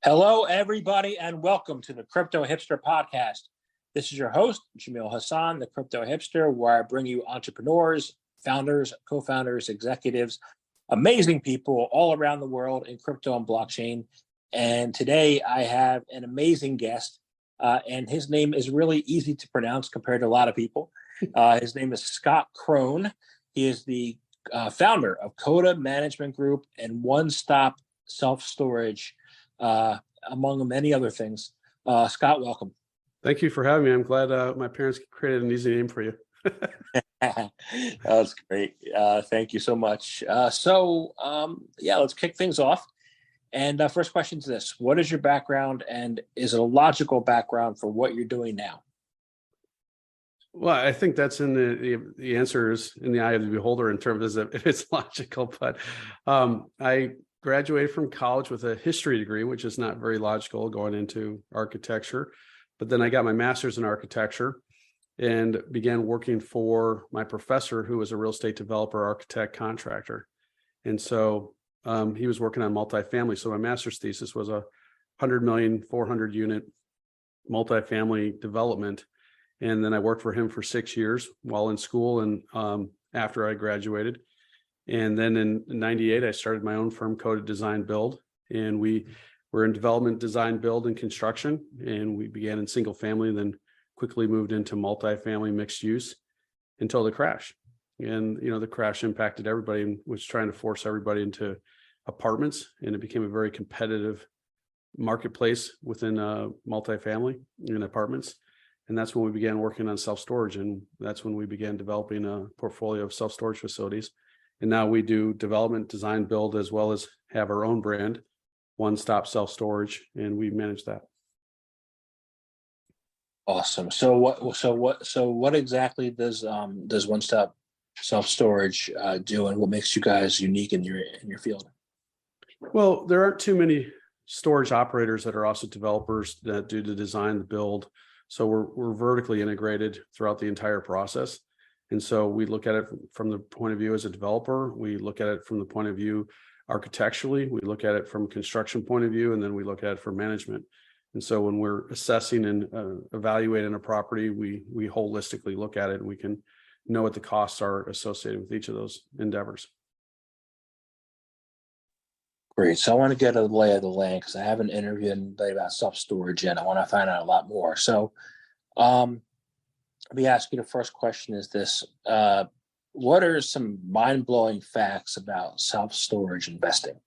Hello, everybody, and welcome to the Crypto Hipster Podcast. This is your host, Jamil Hassan, the Crypto Hipster, where I bring you entrepreneurs, founders, co-founders, executives, amazing people all around the world in crypto and blockchain. And today I have an amazing guest, and his name is really easy to pronounce compared to a lot of people. His name is Scott Krone. He is the founder of Coda Management Group and One Stop Self-Storage, among many other things. Scott, welcome. Thank you for having me. I'm glad my parents created an easy name for you. That's great. Thank you so much. Let's kick things off. And first question is this: what is your background, and is it a logical background for what you're doing now? Well, I think that's in the answer is in the eye of the beholder in terms of if it's logical. But I graduated from college with a history degree, which is not very logical going into architecture. But then I got my master's in architecture and began working for my professor, who was a real estate developer, architect, contractor. And so he was working on multifamily. So my master's thesis was a 100 million, 400 unit multifamily development. And then I worked for him for 6 years while in school and after I graduated. And then in 98, I started my own firm, Coda Design Build. And we were in development, design, build, and construction. And we began in single family and then quickly moved into multifamily mixed use until the crash. And, the crash impacted everybody and was trying to force everybody into apartments. And it became a very competitive marketplace within multifamily and apartments. And that's when we began working on self-storage. And that's when we began developing a portfolio of self-storage facilities. And now we do development, design, build, as well as have our own brand, One Stop Self-Storage, and we manage that. Awesome. So what exactly does One Stop Self-Storage do, and what makes you guys unique in your field? Well, there aren't too many storage operators that are also developers that do the design, the build. So we're vertically integrated throughout the entire process. And so we look at it from the point of view as a developer. We look at it from the point of view architecturally. We look at it from a construction point of view, and then we look at it from management. And so when we're assessing and evaluating a property, we holistically look at it, and we can know what the costs are associated with each of those endeavors. Great. So I want to get a lay of the land because I haven't interviewed anybody about self-storage yet. I want to find out a lot more. So let me ask you, the first question is this. What are some mind-blowing facts about self-storage investing?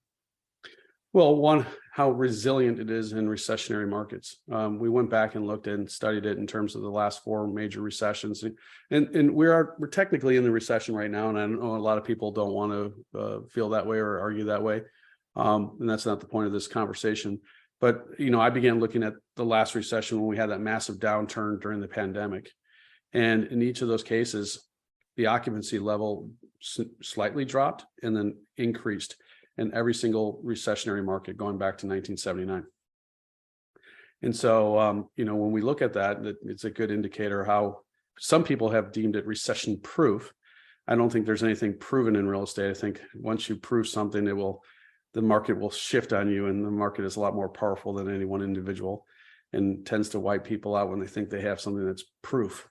Well, one, how resilient it is in recessionary markets. We went back and looked and studied it in terms of the last 4 major recessions. And we're technically in the recession right now. And I know a lot of people don't want to feel that way or argue that way. And that's not the point of this conversation. But, I began looking at the last recession when we had that massive downturn during the pandemic. And in each of those cases, the occupancy level slightly dropped and then increased in every single recessionary market going back to 1979. And so, when we look at that, it's a good indicator how some people have deemed it recession proof. I don't think there's anything proven in real estate. I think once you prove something, the market will shift on you, and the market is a lot more powerful than any one individual and tends to wipe people out when they think they have something that's proof.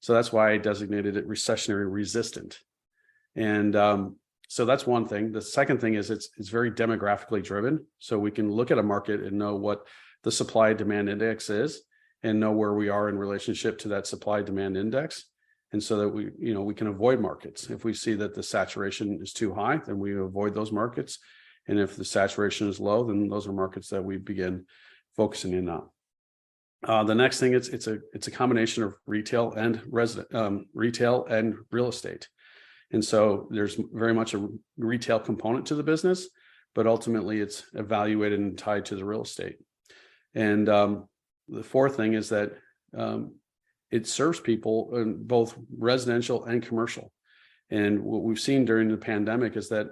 So that's why I designated it recessionary resistant. And so that's one thing. The second thing is it's very demographically driven. So we can look at a market and know what the supply demand index is and know where we are in relationship to that supply demand index. And so that we can avoid markets. If we see that the saturation is too high, then we avoid those markets. And if the saturation is low, then those are markets that we begin focusing in on. The next thing, it's a combination of retail and real estate. And so there's very much a retail component to the business, but ultimately it's evaluated and tied to the real estate. And the fourth thing is that it serves people in both residential and commercial. And what we've seen during the pandemic is that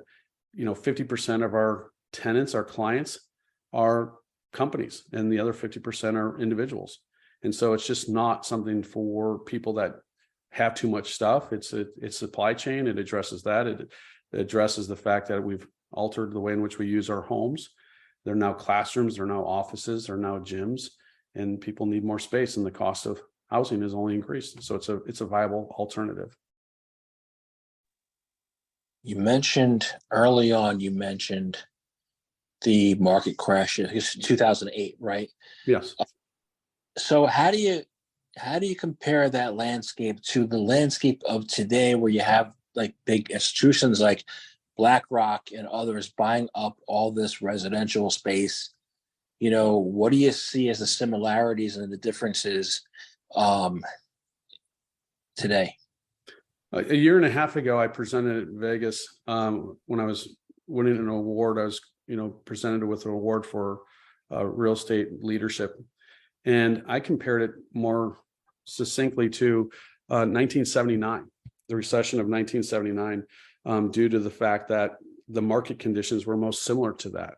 50% of our tenants, our clients, are companies, and the other 50% are individuals. And so it's just not something for people that have too much stuff. It's supply chain. It addresses that. It addresses the fact that we've altered the way in which we use our homes. They're now classrooms, they're now offices, they're now gyms, and people need more space, and the cost of housing has only increased. So it's a viable alternative. You mentioned early on, the market crash in 2008, right? Yes. So how do you compare that landscape to the landscape of today, where you have like big institutions like BlackRock and others buying up all this residential space? What do you see as the similarities and the differences today? A year and a half ago, I presented at Vegas when I was winning an award. I was, presented with an award for real estate leadership, and I compared it more succinctly to 1979, the recession of 1979, due to the fact that the market conditions were most similar to that.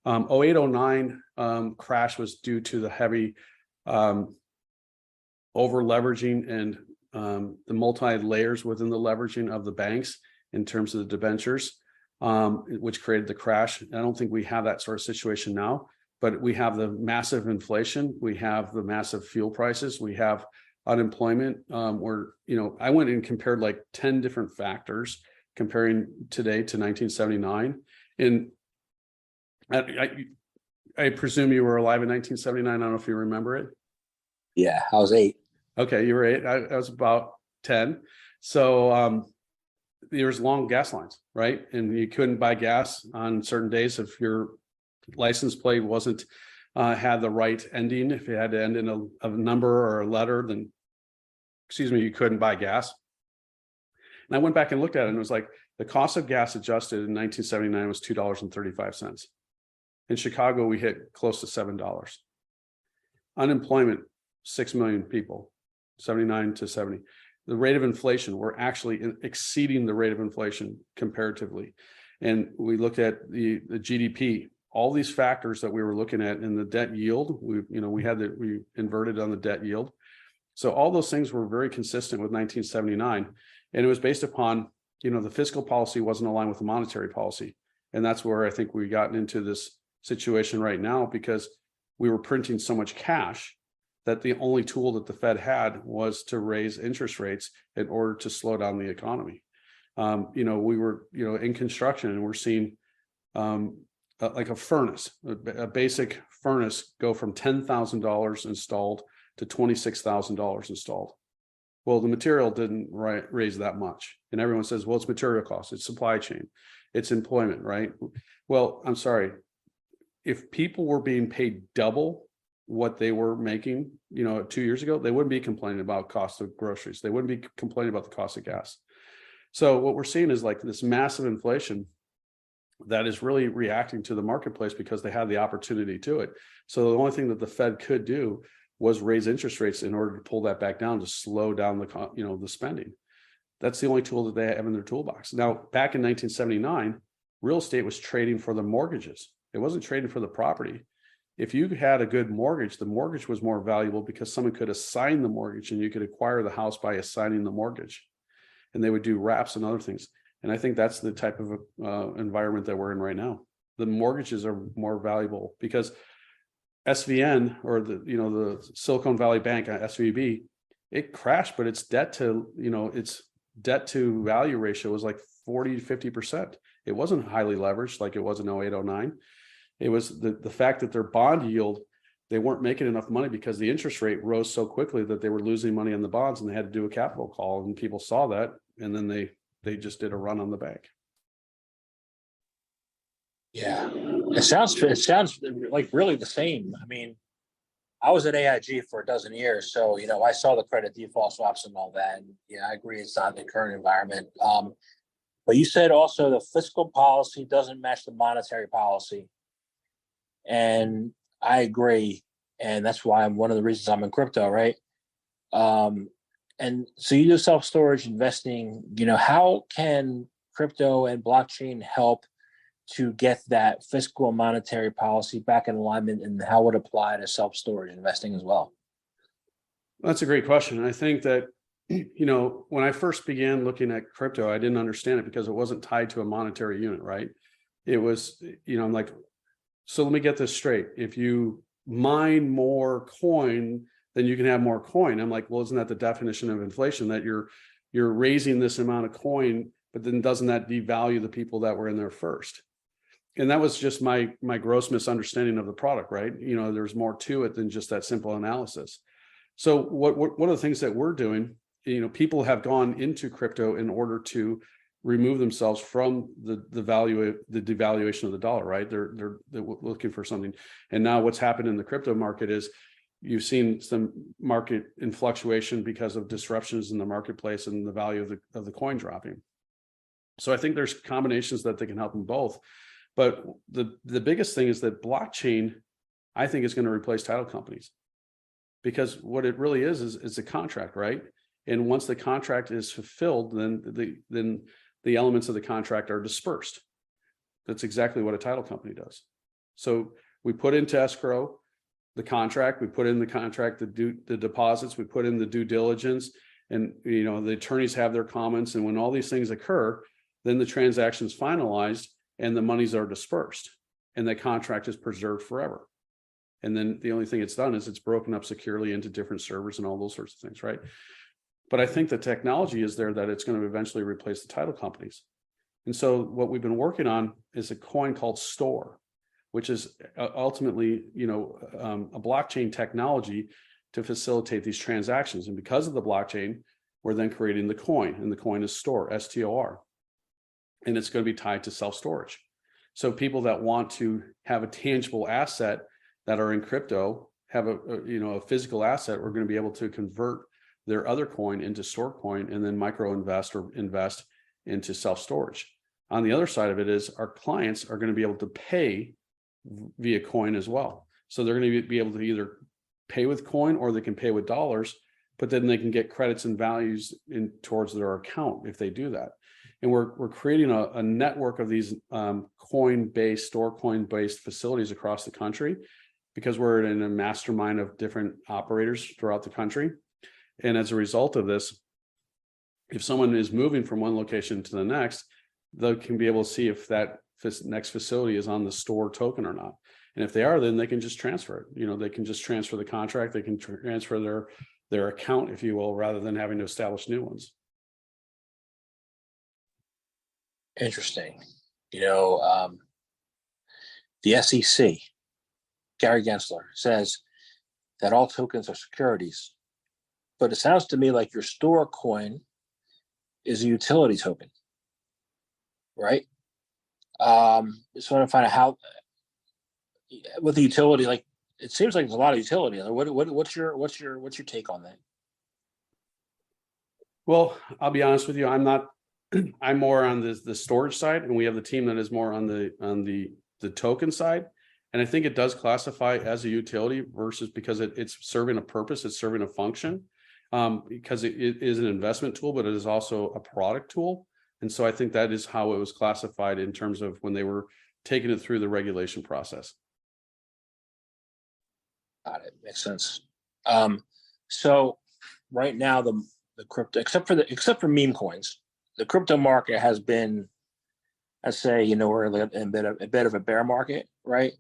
08-09 crash was due to the heavy over leveraging and the multi layers within the leveraging of the banks in terms of the debentures, which created the crash. I don't think we have that sort of situation now, but we have the massive inflation, we have the massive fuel prices, we have unemployment. I went and compared like 10 different factors comparing today to 1979. And I presume you were alive in 1979. I don't know if you remember it. Yeah, I was 8. Okay, you were 8. I was about 10. So there was long gas lines, right? And you couldn't buy gas on certain days if your license plate wasn't had the right ending. If it had to end in a number or a letter, then you couldn't buy gas. And I went back and looked at it, and it was like the cost of gas adjusted in 1979 was $2.35. In Chicago, we hit close to $7. Unemployment, 6 million people, 79 to 70. The rate of inflation, we're actually exceeding the rate of inflation comparatively. And we looked at the GDP, all these factors that we were looking at in the debt yield, we inverted on the debt yield. So all those things were very consistent with 1979. And it was based upon, the fiscal policy wasn't aligned with the monetary policy. And that's where I think we gotten into this situation right now, because we were printing so much cash that the only tool that the Fed had was to raise interest rates in order to slow down the economy. We were, in construction, and we're seeing like a furnace, a basic furnace go from $10,000 installed to $26,000 installed. Well, the material didn't raise that much. And everyone says, well, it's material costs, it's supply chain, it's employment, right? Well, I'm sorry. If people were being paid double what they were making, 2 years ago, they wouldn't be complaining about cost of groceries. They wouldn't be complaining about the cost of gas. So what we're seeing is like this massive inflation that is really reacting to the marketplace because they had the opportunity to it. So the only thing that the Fed could do was raise interest rates in order to pull that back down, to slow down the spending. That's the only tool that they have in their toolbox. Now, back in 1979, real estate was trading for the mortgages. It wasn't trading for the property. If you had a good mortgage, the mortgage was more valuable because someone could assign the mortgage, and you could acquire the house by assigning the mortgage. And they would do wraps and other things. And I think that's the type of environment that we're in right now. The mortgages are more valuable because SVN, or the Silicon Valley Bank, SVB, it crashed, but its debt to value ratio was like 40 to 50%. It wasn't highly leveraged like it was in 08-09. It was the fact that their bond yield, they weren't making enough money because the interest rate rose so quickly that they were losing money on the bonds, and they had to do a capital call, and people saw that, and then they just did a run on the bank. Yeah, it sounds like really the same. I mean, I was at AIG for a dozen years, so I saw the credit default swaps and all that. And yeah, I agree, it's not the current environment. But you said also the fiscal policy doesn't match the monetary policy, and I agree, and that's why one of the reasons I'm in crypto, right? And so you do self-storage investing. How can crypto and blockchain help to get that fiscal and monetary policy back in alignment, and how would it apply to self-storage investing as well? That's a great question. I think that, when I first began looking at crypto, I didn't understand it because it wasn't tied to a monetary unit, right? It was, I'm like, So let me get this straight. If you mine more coin, then you can have more coin. I'm like, well, isn't that the definition of inflation, that you're raising this amount of coin, but then doesn't that devalue the people that were in there first? And that was just my gross misunderstanding of the product, right? There's more to it than just that simple analysis. So what one of the things that we're doing, people have gone into crypto in order to remove themselves from the devaluation of the dollar, right? They're looking for something. And now what's happened in the crypto market is you've seen some market in fluctuation because of disruptions in the marketplace and the value of the coin dropping. So I think there's combinations that they can help them both. But the biggest thing is that blockchain, I think, is going to replace title companies, because what it really is a contract, right? And once the contract is fulfilled, then the elements of the contract are dispersed. That's exactly what a title company does. So we put into escrow the contract, we put in the contract the deposits, we put in the due diligence, and the attorneys have their comments. And when all these things occur, then the transaction is finalized and the monies are dispersed, and the contract is preserved forever. And then the only thing it's done is it's broken up securely into different servers and all those sorts of things, right? But I think the technology is there that it's going to eventually replace the title companies. And so what we've been working on is a coin called Store, which is ultimately, a blockchain technology to facilitate these transactions. And because of the blockchain, we're then creating the coin, and the coin is Store, STOR. And it's going to be tied to self-storage. So people that want to have a tangible asset that are in crypto, have a physical asset, are going to be able to convert their other coin into store coin and then micro invest or invest into self-storage. On the other side of it is our clients are going to be able to pay via coin as well. So they're going to be able to either pay with coin or they can pay with dollars, but then they can get credits and values towards their account if they do that. And we're creating a network of these coin-based, store coin-based facilities across the country, because we're in a mastermind of different operators throughout the country. And as a result of this, if someone is moving from one location to the next, they can be able to see if that next facility is on the Store token or not. And if they are, then they can just transfer it. They can just transfer the contract. They can transfer their account, if you will, rather than having to establish new ones. Interesting. The SEC, Gary Gensler, says that all tokens are securities, but it sounds to me like your Store coin is a utility token, right? Just want to find out how, with the utility, like, it seems like there's a lot of utility. What's your take on that? Well, I'll be honest with you. I'm more on the storage side, and we have the team that is more on the token side. And I think it does classify as a utility versus because it's serving a purpose, it's serving a function, because it is an investment tool, but it is also a product tool. And so I think that is how it was classified in terms of when they were taking it through the regulation process. Got it. Makes sense. So right now the crypto, except for meme coins, the crypto market has been, I say, we're in a bit of a bear market, right?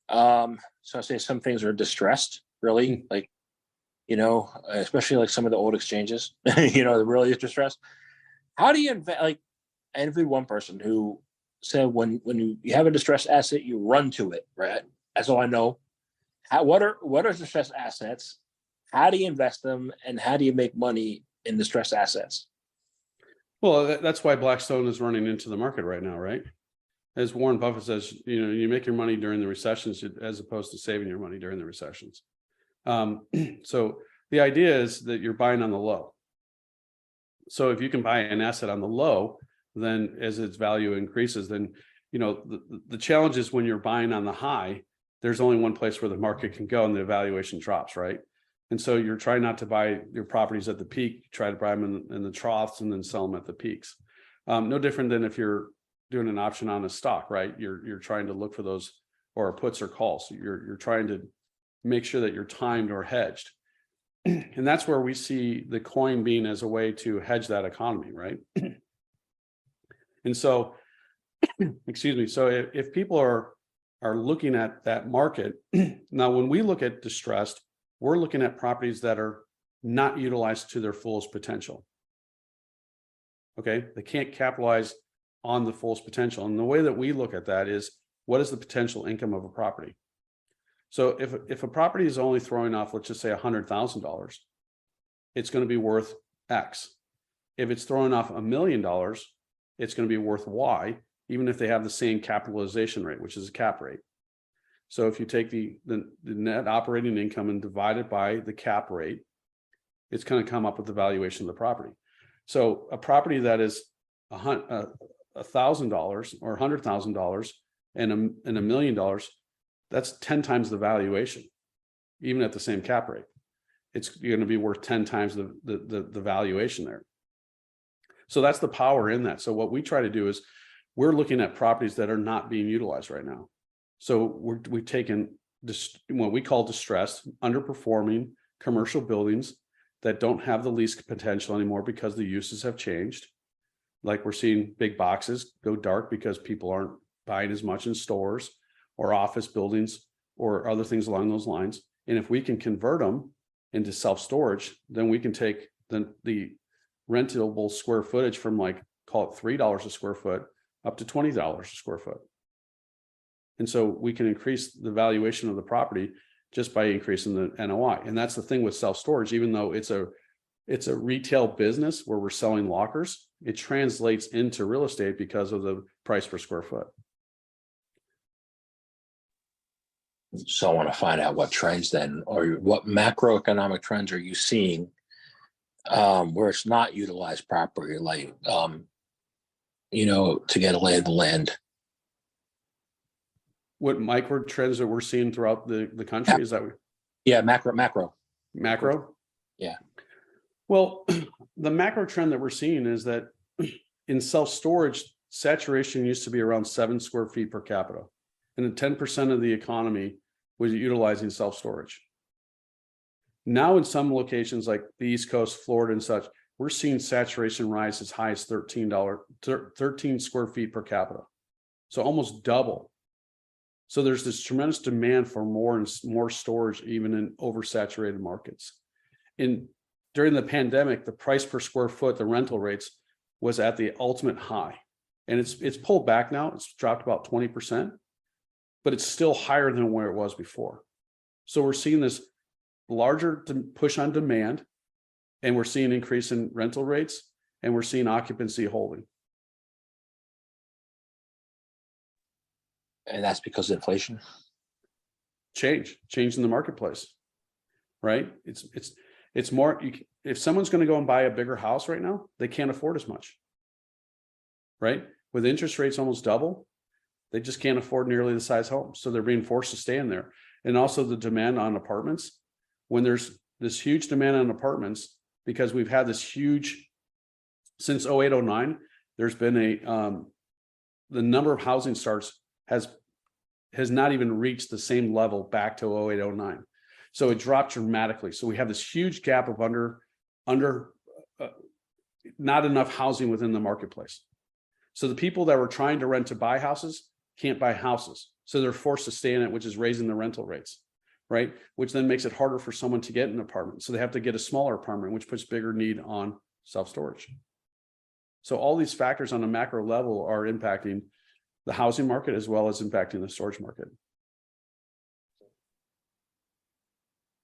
So I say some things are distressed, really, like, especially like some of the old exchanges, that really is distressed. How do you invest? Like, I interviewed one person who said when you have a distressed asset, you run to it, right? That's all I know. What are distressed assets? How do you invest them, and how do you make money in distressed assets? Well, that's why Blackstone is running into the market right now, right? As Warren Buffett says, you make your money during the recessions as opposed to saving your money during the recessions. So the idea is that you're buying on the low. So if you can buy an asset on the low, then as its value increases, then, the challenge is when you're buying on the high, there's only one place where the market can go and the valuation drops, right? And so you're trying not to buy your properties at the peak, you try to buy them in the troughs and then sell them at the peaks. No different than if you're doing an option on a stock, right? You're trying to look for those, or puts or calls. You're trying to make sure that you're timed or hedged. And that's where we see the coin being as a way to hedge that economy, right? And so, excuse me. So if people are are looking at that market. Now, when we look at distressed, we're looking at properties that are not utilized to their fullest potential. Okay, they can't capitalize on the fullest potential. And the way that we look at that is, what is the potential income of a property? So if a property is only throwing off, let's just say $100,000, it's going to be worth X. If it's throwing off $1 million, it's going to be worth Y, even if they have the same capitalization rate, which is a cap rate. So if you take the net operating income and divide it by the cap rate, it's going to come up with the valuation of the property. So a property that is $1,000 or $100,000 and $1 million, that's 10 times the valuation, even at the same cap rate. It's going to be worth 10 times the valuation there. So that's the power in that. So what we try to do is, we're looking at properties that are not being utilized right now. So we've taken what we call distressed, underperforming commercial buildings that don't have the lease potential anymore because the uses have changed. Like we're seeing big boxes go dark because people aren't buying as much in stores, or office buildings or other things along those lines. And if we can convert them into self-storage, then we can take the rentable square footage from, like, call it $3 a square foot up to $20 a square foot. And so we can increase the valuation of the property just by increasing the NOI. And that's the thing with self-storage. Even though it's a retail business where we're selling lockers, it translates into real estate because of the price per square foot. So I want to find out what trends then, or what macroeconomic trends are you seeing where it's not utilized properly, like, to get a lay of the land. What micro trends that we're seeing throughout the country? Is that macro? Yeah. Well, the macro trend that we're seeing is that in self-storage, saturation used to be around 7 square feet per capita, and 10% of the economy was utilizing self-storage. Now, in some locations like the East Coast, Florida and such, we're seeing saturation rise as high as 13 square feet per capita. So almost double. So there's this tremendous demand for more and more storage, even in oversaturated markets. During the pandemic, the price per square foot, the rental rates, was at the ultimate high. And it's pulled back now. It's dropped about 20%, but it's still higher than where it was before. So we're seeing this larger push on demand, and we're seeing an increase in rental rates, and we're seeing occupancy holding. And that's because of inflation. Change in the marketplace, right? It's more, if someone's going to go and buy a bigger house right now, they can't afford as much, right? With interest rates almost double, they just can't afford nearly the size home. So they're being forced to stay in there. And also the demand on apartments, when there's this huge demand on apartments, because we've had this huge, since 08-09, there's been the number of housing starts has not even reached the same level back to 08-09. So it dropped dramatically. So we have this huge gap of not enough housing within the marketplace. So the people that were trying to rent to buy houses can't buy houses. So they're forced to stay in it, which is raising the rental rates, right? Which then makes it harder for someone to get an apartment. So they have to get a smaller apartment, which puts bigger need on self-storage. So all these factors on a macro level are impacting the housing market as well as impacting the storage market.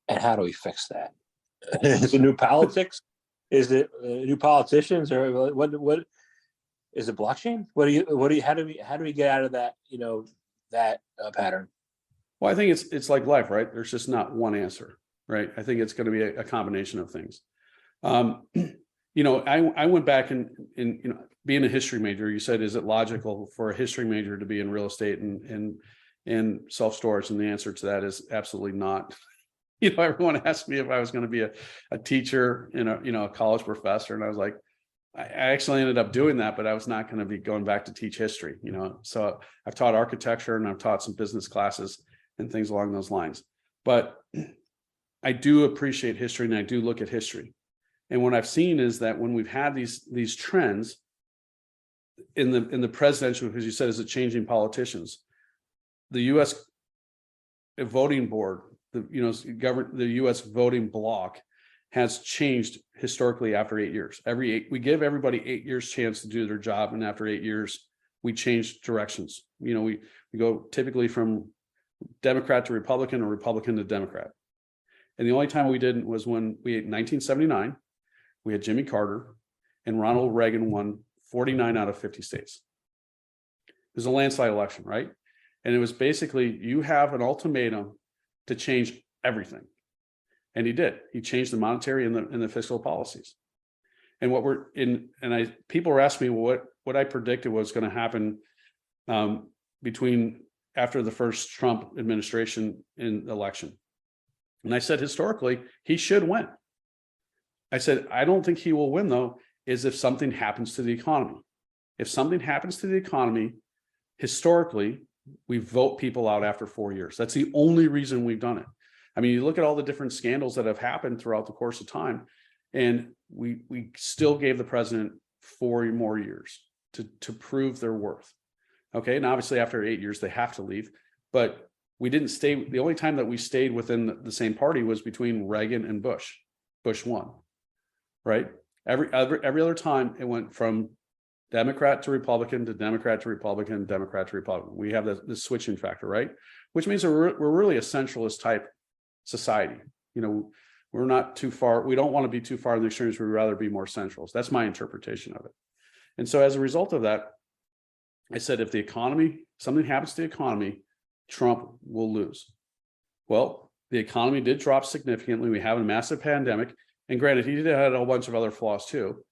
And how do we fix that? Is it new politics? Is it new politicians, or what is it? Blockchain? How do we get out of that, that pattern? Well, I think it's like life, right? There's just not one answer, right? I think it's going to be a combination of things. I went back and being a history major, you said, is it logical for a history major to be in real estate and self-storage? And the answer to that is absolutely not. Everyone asked me if I was going to be a teacher and a college professor. And I was like, I actually ended up doing that, but I was not going to be going back to teach history, So I've taught architecture and I've taught some business classes and things along those lines. But I do appreciate history and I do look at history. And what I've seen is that when we've had these trends in the presidential, because you said, is it changing politicians? the U.S. voting board, the U.S. voting bloc has changed historically after 8 years. We give everybody 8 years chance to do their job, and after 8 years, we change directions. We go typically from Democrat to Republican or Republican to Democrat. And the only time we didn't was when we in 1979, we had Jimmy Carter and Ronald Reagan won 49 out of 50 states. It was a landslide election, right? And it was basically, you have an ultimatum to change everything. And he did. He changed the monetary and the fiscal policies. And people were asking me what I predicted was going to happen between after the first Trump administration in election. And I said, historically, he should win. I said, I don't think he will win, though, is if something happens to the economy. If something happens to the economy, historically, we vote people out after 4 years. That's the only reason we've done it. I mean, you look at all the different scandals that have happened throughout the course of time, and we still gave the president 4 more years to prove their worth. Okay, and obviously after 8 years, they have to leave, but we didn't stay. The only time that we stayed within the same party was between Reagan and Bush. Bush won, right? Every other time it went from Democrat to Republican to Democrat to Republican, Democrat to Republican. We have this switching factor, right? Which means we're really a centralist type society. We're not too far. We don't want to be too far in the extremes. We'd rather be more centralist. That's my interpretation of it. And so as a result of that, I said, if something happens to the economy, Trump will lose. Well, the economy did drop significantly. We have a massive pandemic. And granted, he did have a whole bunch of other flaws too.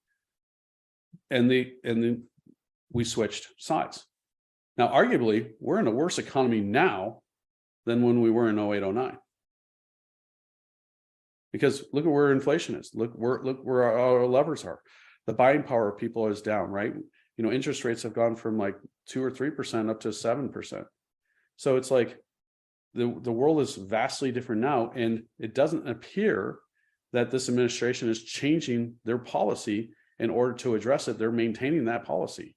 And then we switched sides. Now, arguably, we're in a worse economy now than when we were in 0809. Because look at where inflation is. Look where our levers are. The buying power of people is down, right? Interest rates have gone from like 2 or 3% up to 7%. So it's like the world is vastly different now, and it doesn't appear that this administration is changing their policy in order to address it. They're maintaining that policy.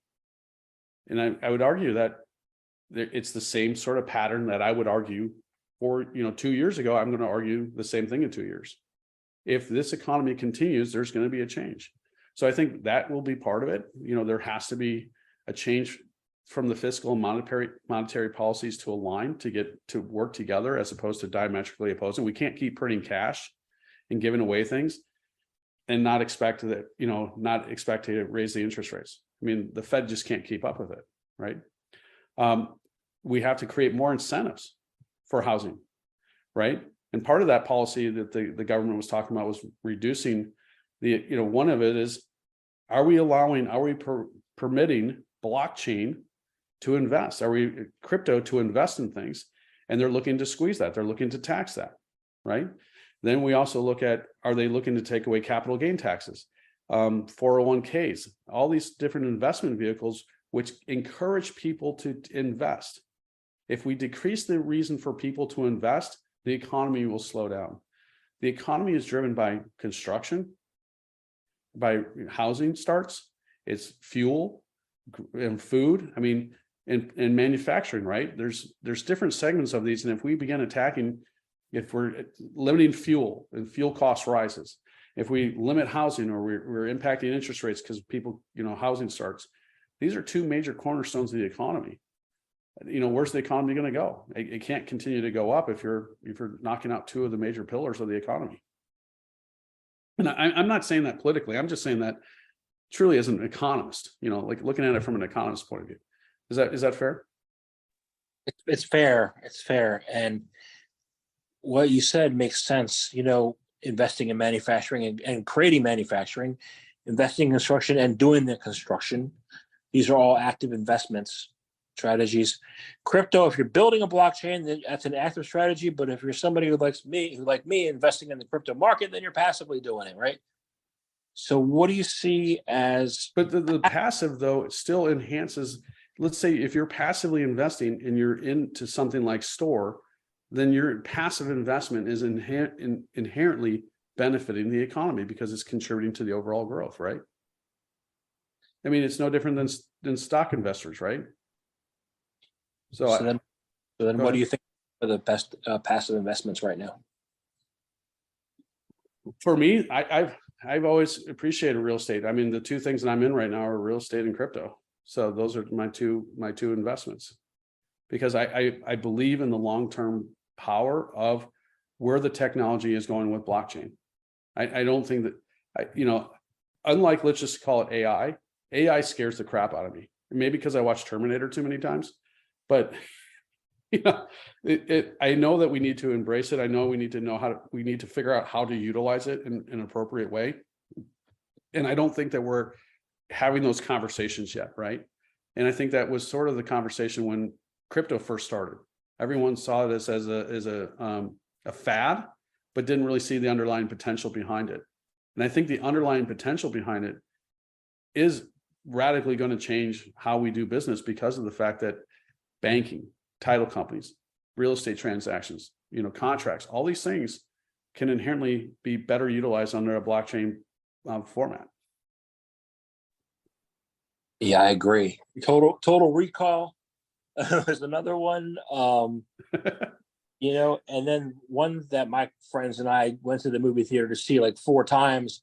And I would argue that it's the same sort of pattern that I would argue for, 2 years ago. I'm going to argue the same thing in 2 years. If this economy continues, there's going to be a change. So I think that will be part of it. There has to be a change from the fiscal and monetary policies to align to get to work together as opposed to diametrically opposing. We can't keep printing cash and giving away things and not expect to raise the interest rates. I mean, the Fed just can't keep up with it, right? We have to create more incentives for housing, right? And part of that policy that the government was talking about was reducing one of it is, are we permitting blockchain to invest? Are we crypto to invest in things? And they're looking to squeeze that. They're looking to tax that, right? Then we also look at, are they looking to take away capital gain taxes, 401ks, all these different investment vehicles, which encourage people to invest. If we decrease the reason for people to invest, the economy will slow down. The economy is driven by construction, by housing starts, it's fuel and food. I mean, and manufacturing, right? There's different segments of these. And if we begin attacking, if we're limiting fuel and fuel cost rises, if we limit housing or we're impacting interest rates because people, housing starts, these are two major cornerstones of the economy. Where's the economy going to go? It can't continue to go up if you're knocking out two of the major pillars of the economy. And I'm not saying that politically. I'm just saying that truly as an economist, like looking at it from an economist's point of view. Is that fair? It's fair. It's fair. And what you said makes sense. Investing in manufacturing and creating manufacturing, investing in construction and doing the construction. These are all active investments strategies. Crypto, if you're building a blockchain, then that's an active strategy. But if you're somebody who like me, investing in the crypto market, then you're passively doing it, right? So what do you see as? But the passive, though, it still enhances. Let's say if you're passively investing and you're into something like store, then your passive investment is inherently benefiting the economy because it's contributing to the overall growth, right? I mean, it's no different than stock investors, right? So So then Go what do ahead. you think are the best passive investments right now? For me, I've always appreciated real estate. I mean, the two things that I'm in right now are real estate and crypto. So those are my two investments, because I believe in the long-term power of where the technology is going with blockchain. I don't think that, unlike, let's just call it AI scares the crap out of me. Maybe because I watched Terminator too many times, but I know that we need to embrace it. I know we need to we need to figure out how to utilize it in an appropriate way. And I don't think that we're having those conversations yet, right? And I think that was sort of the conversation when crypto first started. Everyone saw this as a fad, but didn't really see the underlying potential behind it. And I think the underlying potential behind it is radically going to change how we do business, because of the fact that banking, title companies, real estate transactions, contracts, all these things can inherently be better utilized under a blockchain format. Yeah, I agree. Total Recall is another one. And then one that my friends and I went to the movie theater to see like 4 times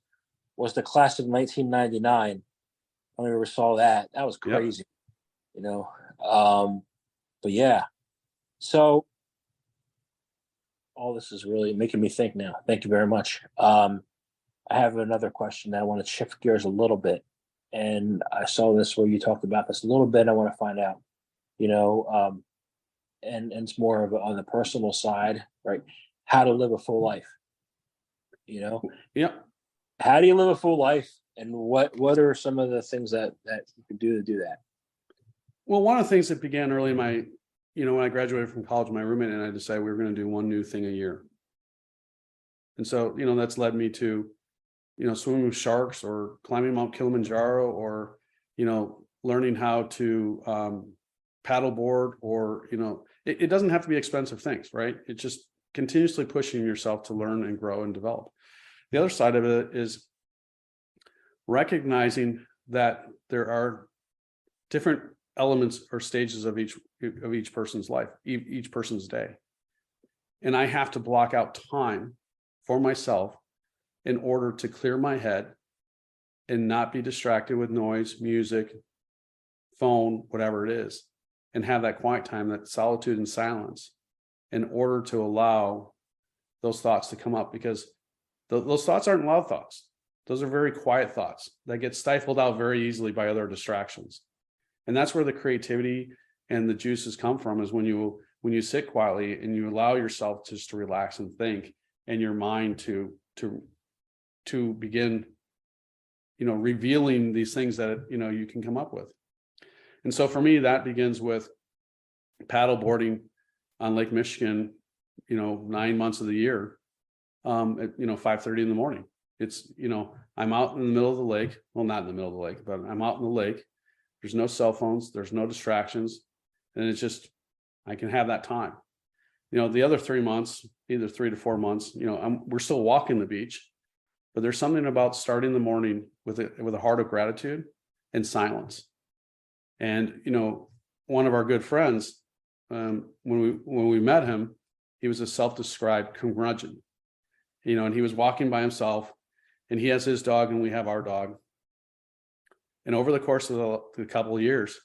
was the class of 1999. I never saw that. That was crazy. Yep. But yeah. So all this is really making me think now. Thank you very much. I have another question that I want to shift gears a little bit. And I saw this where you talked about this a little bit. I want to find out, and it's more of on the personal side, right? How to live a full life, Yeah. How do you live a full life? And what are some of the things that you can do to do that? Well, one of the things that began early in my, when I graduated from college, my roommate and I decided we were going to do one new thing a year. And so, that's led me to, swimming with sharks, or climbing Mount Kilimanjaro, or, learning how to paddleboard, or, it doesn't have to be expensive things, right? It's just continuously pushing yourself to learn and grow and develop. The other side of it is recognizing that there are different elements or stages of each person's life, each person's day. And I have to block out time for myself in order to clear my head and not be distracted with noise, music, phone, whatever it is, and have that quiet time, that solitude and silence, in order to allow those thoughts to come up, because those thoughts aren't loud thoughts. Those are very quiet thoughts that get stifled out very easily by other distractions. And that's where the creativity and the juices come from, is when you sit quietly and you allow yourself just to relax and think, and your mind to begin, revealing these things that, you can come up with. And so for me, that begins with paddle on Lake Michigan, 9 months of the year, at 5:30 in the morning. It's, I'm out in the middle of the lake. Well, not in the middle of the lake, but I'm out in the lake. There's no cell phones, there's no distractions. And it's just, I can have that time. The other 3 months, either 3 to 4 months, we're still walking the beach, but there's something about starting the morning with a heart of gratitude and silence. And, one of our good friends, when we met him, he was a self-described curmudgeon, and he was walking by himself, and he has his dog and we have our dog. And over the course of the couple of years,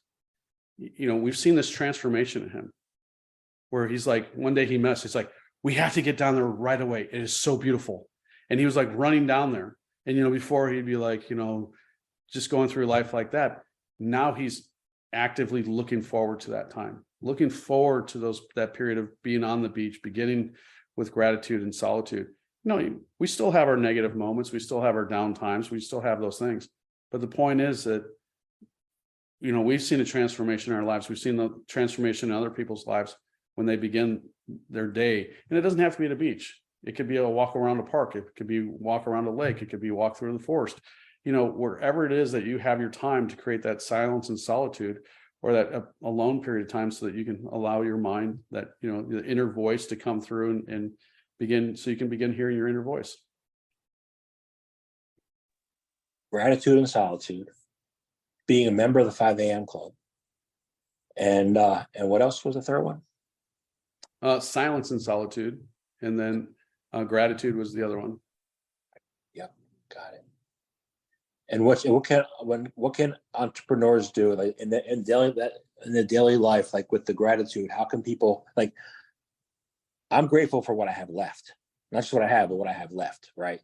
we've seen this transformation in him, where he's like, one day he met us, he's like, we have to get down there right away. It is so beautiful. And he was like running down there. And, before he'd be like, just going through life like that. Now he's actively looking forward to that time, looking forward to that period of being on the beach, beginning with gratitude and solitude. We still have our negative moments. We still have our down times. We still have those things. But the point is that, we've seen a transformation in our lives. We've seen the transformation in other people's lives when they begin their day. And it doesn't have to be at a beach. It could be a walk around a park. It could be walk around a lake. It could be walk through the forest. Wherever it is that you have your time to create that silence and solitude, or that alone period of time, so that you can allow your mind, that, the inner voice to come through and begin, so you can begin hearing your inner voice. Gratitude and solitude, being a member of the 5 a.m. club. And what else was the third one? Silence and solitude, and then gratitude was the other one. Yep, got it. And what can entrepreneurs do, like in the daily life, like with the gratitude? How can people, like, I'm grateful for what I have left, not just what I have, but what I have left, right?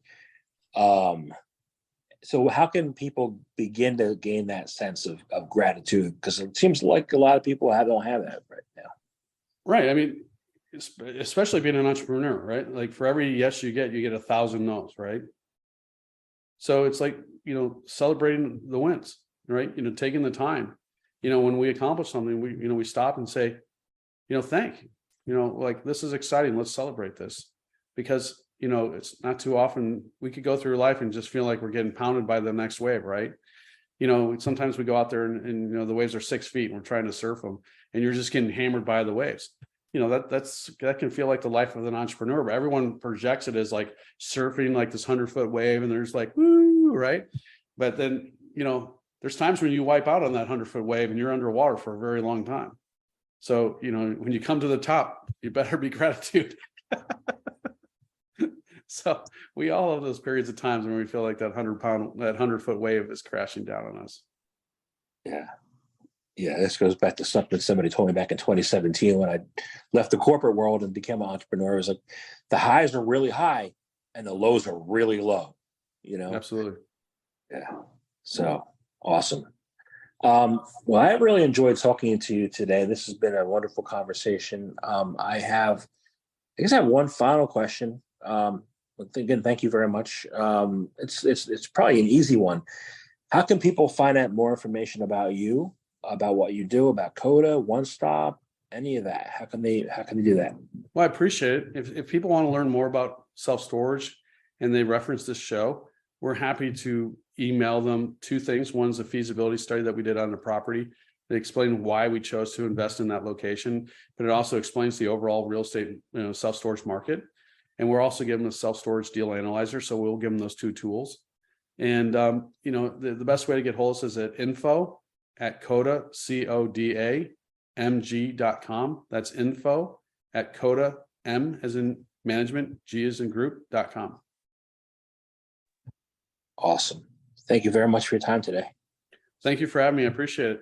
So how can people begin to gain that sense of gratitude? Because it seems like a lot of people don't have that right now. Right. I mean, especially being an entrepreneur, right? Like for every yes you get 1,000 no's, right? So it's like, celebrating the wins, right? Taking the time, when we accomplish something, we stop and say, thank you, like, this is exciting. Let's celebrate this, because, it's not too often we could go through life and just feel like we're getting pounded by the next wave, right? Sometimes we go out there and the waves are 6 feet and we're trying to surf them and you're just getting hammered by the waves. That can feel like the life of an entrepreneur, but everyone projects it as like surfing like this 100-foot wave and there's like, woo, right? But then, there's times when you wipe out on that 100-foot wave and you're underwater for a very long time. So, when you come to the top, you better be gratitude. So we all have those periods of times when we feel like that 100-foot wave is crashing down on us. Yeah. Yeah, this goes back to something somebody told me back in 2017 when I left the corporate world and became an entrepreneur. It was like the highs are really high and the lows are really low, Absolutely. Yeah. So awesome. Well, I really enjoyed talking to you today. This has been a wonderful conversation. I guess I have one final question. Again, thank you very much. It's probably an easy one. How can people find out more information about you, about what you do, about Coda, One Stop, any of that? How can they do that? Well, I appreciate it. If people want to learn more about self-storage and they reference this show, we're happy to email them 2 things. One's a feasibility study that we did on the property. They explain why we chose to invest in that location, but it also explains the overall real estate, self-storage market. And we're also giving them a self-storage deal analyzer. So we'll give them those 2 tools. And, the best way to get hold of us is at info@Coda, CODAMG.com. That's info@Coda, M as in management, G as in group.com. Awesome. Thank you very much for your time today. Thank you for having me. I appreciate it.